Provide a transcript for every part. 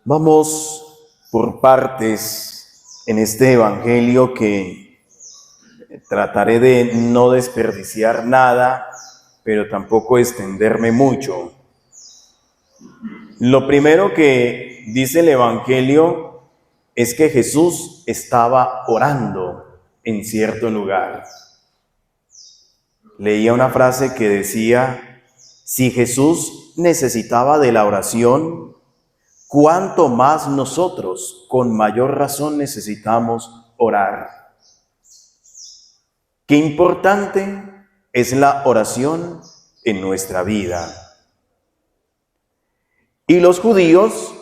Vamos por partes en este evangelio que trataré de no desperdiciar nada, pero tampoco extenderme mucho. Lo primero que dice el evangelio es que Jesús estaba orando en cierto lugar. Leía una frase que decía: si Jesús necesitaba de la oración, ¿cuánto más nosotros con mayor razón necesitamos orar? Qué importante es la oración en nuestra vida. Y los judíos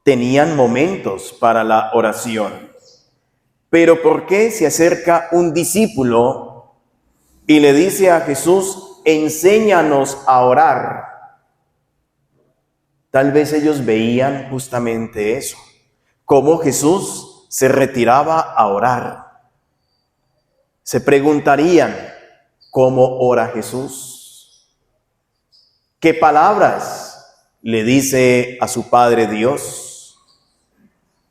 tenían momentos para la oración. Pero ¿por qué se acerca un discípulo y le dice a Jesús: enséñanos a orar? Tal vez ellos veían justamente eso, cómo Jesús se retiraba a orar. Se preguntarían: ¿cómo ora Jesús? ¿Qué palabras le dice a su Padre Dios?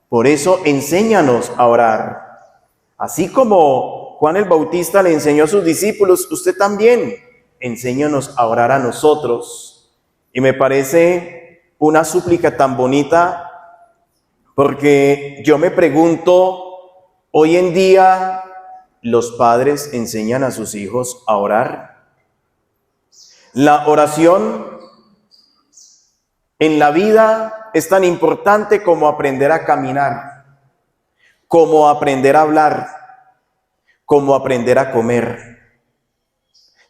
Por eso, enséñanos a orar. Así como Juan el Bautista le enseñó a sus discípulos, usted también enséñanos a orar a nosotros. Y me parece una súplica tan bonita, porque yo me pregunto, hoy en día, ¿los padres enseñan a sus hijos a orar? La oración en la vida es tan importante como aprender a caminar, como aprender a hablar, como aprender a comer.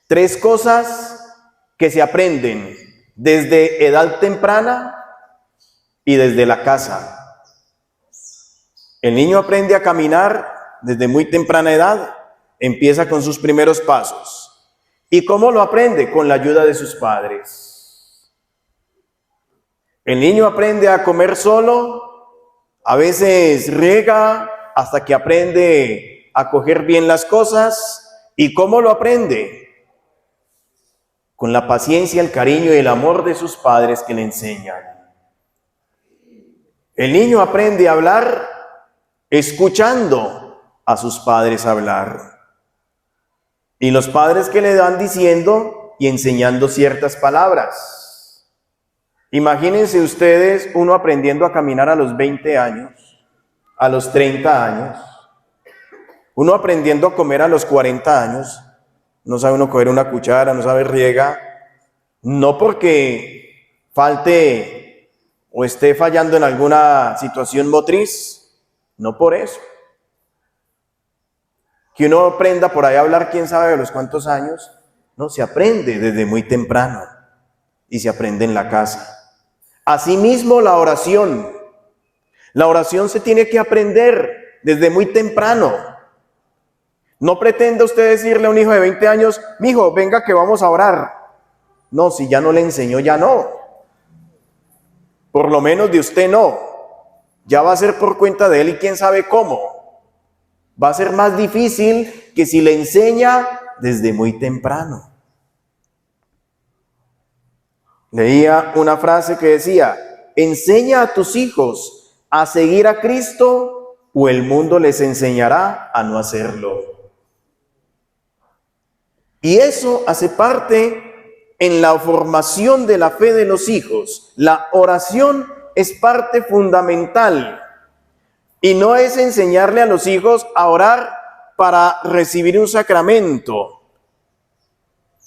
3 cosas que se aprenden desde edad temprana y desde la casa. El niño aprende a caminar desde muy temprana edad, empieza con sus primeros pasos. ¿Y cómo lo aprende? Con la ayuda de sus padres. El niño aprende a comer solo, a veces riega hasta que aprende a coger bien las cosas. ¿Y cómo lo aprende? Con la paciencia, el cariño y el amor de sus padres que le enseñan. El niño aprende a hablar escuchando a sus padres hablar. Y los padres que le dan diciendo y enseñando ciertas palabras. Imagínense ustedes uno aprendiendo a caminar a los 20 años, a los 30 años, uno aprendiendo a comer a los 40 años, no sabe uno coger una cuchara, no sabe riega, no porque falte o esté fallando en alguna situación motriz, no por eso. Que uno aprenda por ahí a hablar quién sabe de los cuántos años, no, se aprende desde muy temprano y se aprende en la casa. Asimismo, la oración se tiene que aprender desde muy temprano. No pretenda usted decirle a un hijo de 20 años, mijo, venga que vamos a orar. No, si ya no le enseñó, ya no. Por lo menos de usted no. Ya va a ser por cuenta de él y quién sabe cómo. Va a ser más difícil que si le enseña desde muy temprano. Leía una frase que decía: enseña a tus hijos a seguir a Cristo o el mundo les enseñará a no hacerlo. Y eso hace parte en la formación de la fe de los hijos. La oración es parte fundamental. Y no es enseñarle a los hijos a orar para recibir un sacramento.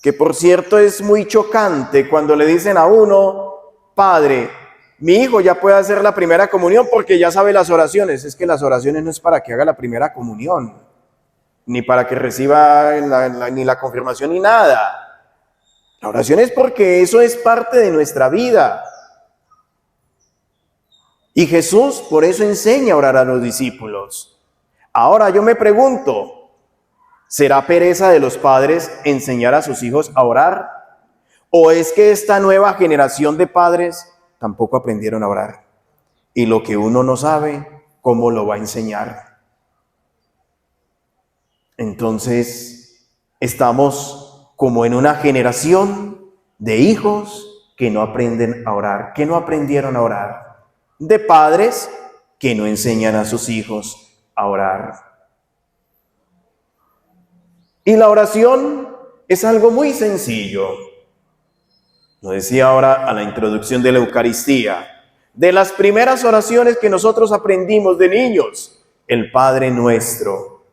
Que por cierto es muy chocante cuando le dicen a uno: padre, mi hijo ya puede hacer la primera comunión porque ya sabe las oraciones. Es que las oraciones no es para que haga la primera comunión, ni para que reciba ni la confirmación ni nada. La oración es porque eso es parte de nuestra vida. Y Jesús por eso enseña a orar a los discípulos. Ahora yo me pregunto, ¿será pereza de los padres enseñar a sus hijos a orar? ¿O es que esta nueva generación de padres tampoco aprendieron a orar? Y lo que uno no sabe, ¿cómo lo va a enseñar? Entonces, estamos como en una generación de hijos que no aprenden a orar, que no aprendieron a orar. de padres que no enseñan a sus hijos a orar. Y la oración es algo muy sencillo. Lo decía ahora a la introducción de la Eucaristía. De las primeras oraciones que nosotros aprendimos de niños, el Padre Nuestro.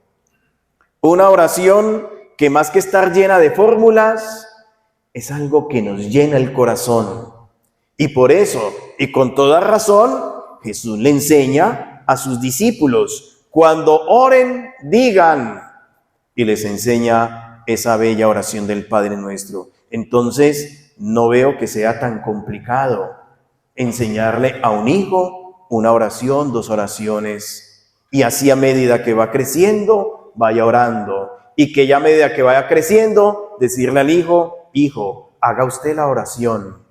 Una oración que más que estar llena de fórmulas, es algo que nos llena el corazón. Y por eso, y con toda razón, Jesús le enseña a sus discípulos, cuando oren, digan, y les enseña esa bella oración del Padre Nuestro. Entonces, no veo que sea tan complicado enseñarle a un hijo una oración, 2 oraciones, y así a medida que va creciendo, vaya orando, y que ya a medida que vaya creciendo, decirle al hijo, hijo, haga usted la oración,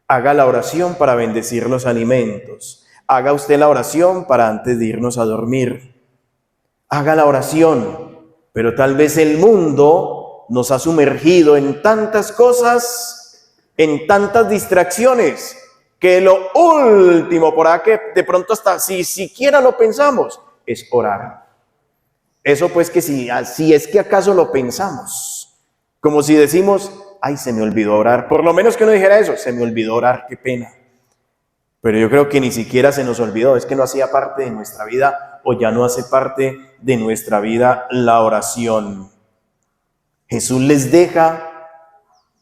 haga la oración para bendecir los alimentos, haga usted la oración para antes de irnos a dormir, haga la oración, pero tal vez el mundo nos ha sumergido en tantas cosas, en tantas distracciones, que lo último por ahí que de pronto hasta si siquiera lo pensamos, es orar. Eso pues que si es que acaso lo pensamos, como si decimos, ay, se me olvidó orar, por lo menos que uno dijera eso, se me olvidó orar, qué pena. Pero yo creo que ni siquiera se nos olvidó, es que no hacía parte de nuestra vida o ya no hace parte de nuestra vida la oración. Jesús les deja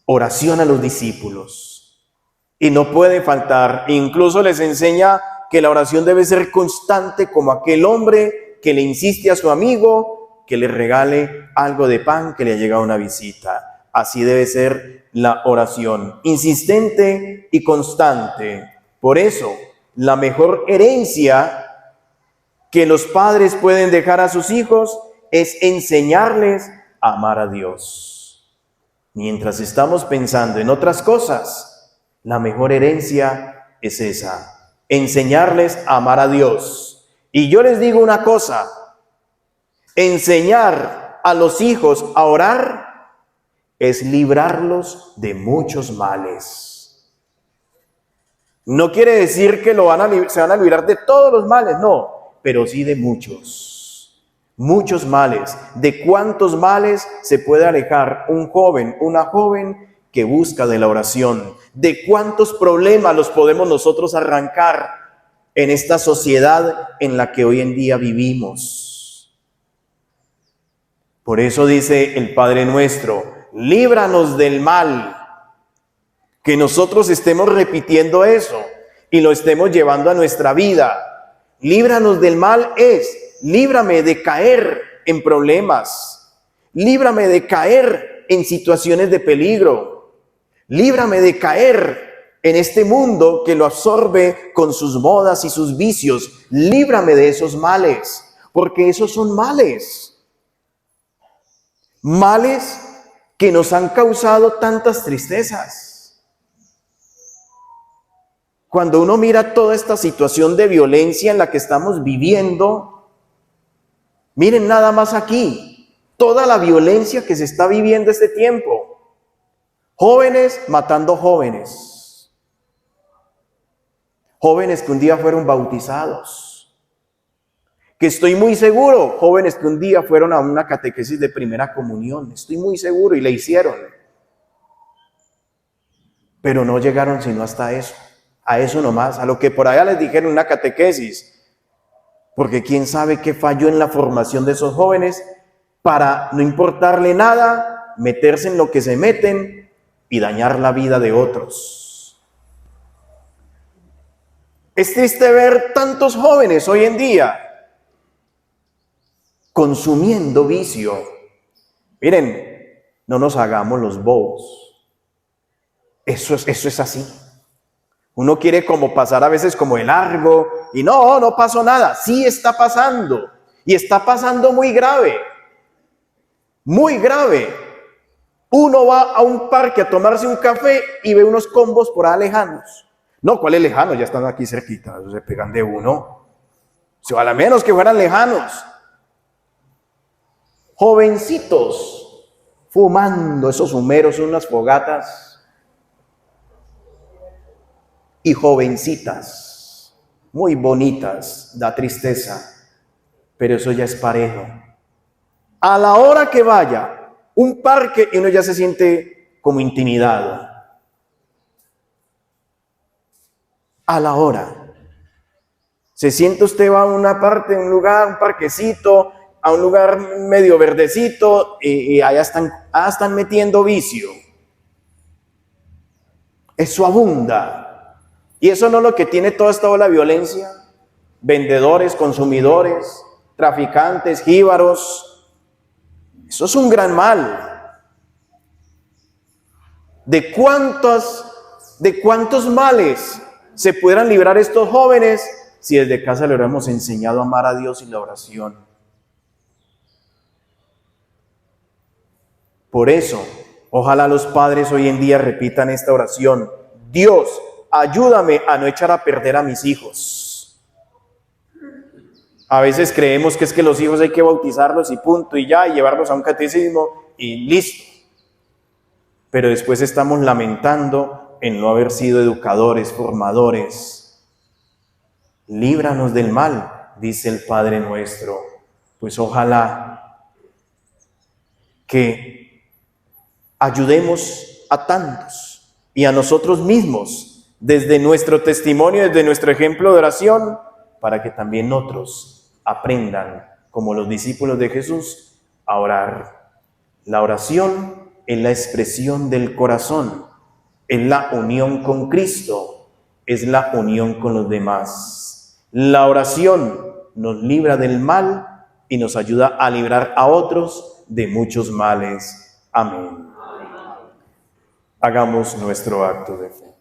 oración a los discípulos y no puede faltar, incluso les enseña que la oración debe ser constante como aquel hombre que le insiste a su amigo que le regale algo de pan que le ha llegado una visita. Así debe ser la oración, insistente y constante. Por eso, la mejor herencia que los padres pueden dejar a sus hijos es enseñarles a amar a Dios. Mientras estamos pensando en otras cosas, la mejor herencia es esa, enseñarles a amar a Dios. Y yo les digo una cosa, enseñar a los hijos a orar es librarlos de muchos males. No quiere decir que se van a librar de todos los males, no, pero sí de muchos males. ¿De cuántos males se puede alejar un joven, una joven que busca de la oración? ¿De cuántos problemas los podemos nosotros arrancar en esta sociedad en la que hoy en día vivimos? Por eso dice el Padre Nuestro, líbranos del mal. Que nosotros estemos repitiendo eso y lo estemos llevando a nuestra vida. Líbranos del mal es, líbrame de caer en problemas, líbrame de caer en situaciones de peligro, líbrame de caer en este mundo que lo absorbe con sus modas y sus vicios, líbrame de esos males, porque esos son males que nos han causado tantas tristezas. Cuando uno mira toda esta situación de violencia en la que estamos viviendo, miren nada más aquí, toda la violencia que se está viviendo este tiempo. Jóvenes matando jóvenes. Jóvenes que un día fueron bautizados. Que estoy muy seguro, jóvenes que un día fueron a una catequesis de primera comunión. Estoy muy seguro y le hicieron. Pero no llegaron sino hasta eso. A eso nomás, a lo que por allá les dijeron una catequesis, porque quién sabe qué falló en la formación de esos jóvenes para no importarle nada, meterse en lo que se meten y dañar la vida de otros. Es triste ver tantos jóvenes hoy en día consumiendo vicio. Miren, no nos hagamos los bobos. Eso es así. Uno quiere como pasar a veces como de largo y no pasó nada. Sí está pasando y está pasando muy grave. Muy grave. Uno va a un parque a tomarse un café y ve unos combos por ahí lejanos. No, ¿cuáles lejanos? Ya están aquí cerquita, se pegan de uno. O a lo menos que fueran lejanos. Jovencitos fumando esos humeros, unas fogatas. Y jovencitas muy bonitas, da tristeza, pero eso ya es parejo. A la hora que vaya, un parque y uno ya se siente como intimidado. A la hora. Se siente usted, va a una parte, un lugar, un parquecito, a un lugar medio verdecito y allá están metiendo vicio. Eso abunda. Y eso no es lo que tiene toda esta ola de violencia. Vendedores, consumidores, traficantes, jíbaros. Eso es un gran mal. ¿De cuántos males se pudieran librar estos jóvenes si desde casa le hubiéramos enseñado a amar a Dios y la oración? Por eso, ojalá los padres hoy en día repitan esta oración. Dios, ayúdame a no echar a perder a mis hijos. A veces creemos que es que los hijos hay que bautizarlos y punto y ya, y llevarlos a un catecismo y listo. Pero después estamos lamentando en no haber sido educadores, formadores. Líbranos del mal, dice el Padre nuestro. Pues ojalá que ayudemos a tantos y a nosotros mismos desde nuestro testimonio, desde nuestro ejemplo de oración, para que también otros aprendan, como los discípulos de Jesús, a orar. La oración es la expresión del corazón, es la unión con Cristo, es la unión con los demás. La oración nos libra del mal y nos ayuda a librar a otros de muchos males. Amén. Hagamos nuestro acto de fe.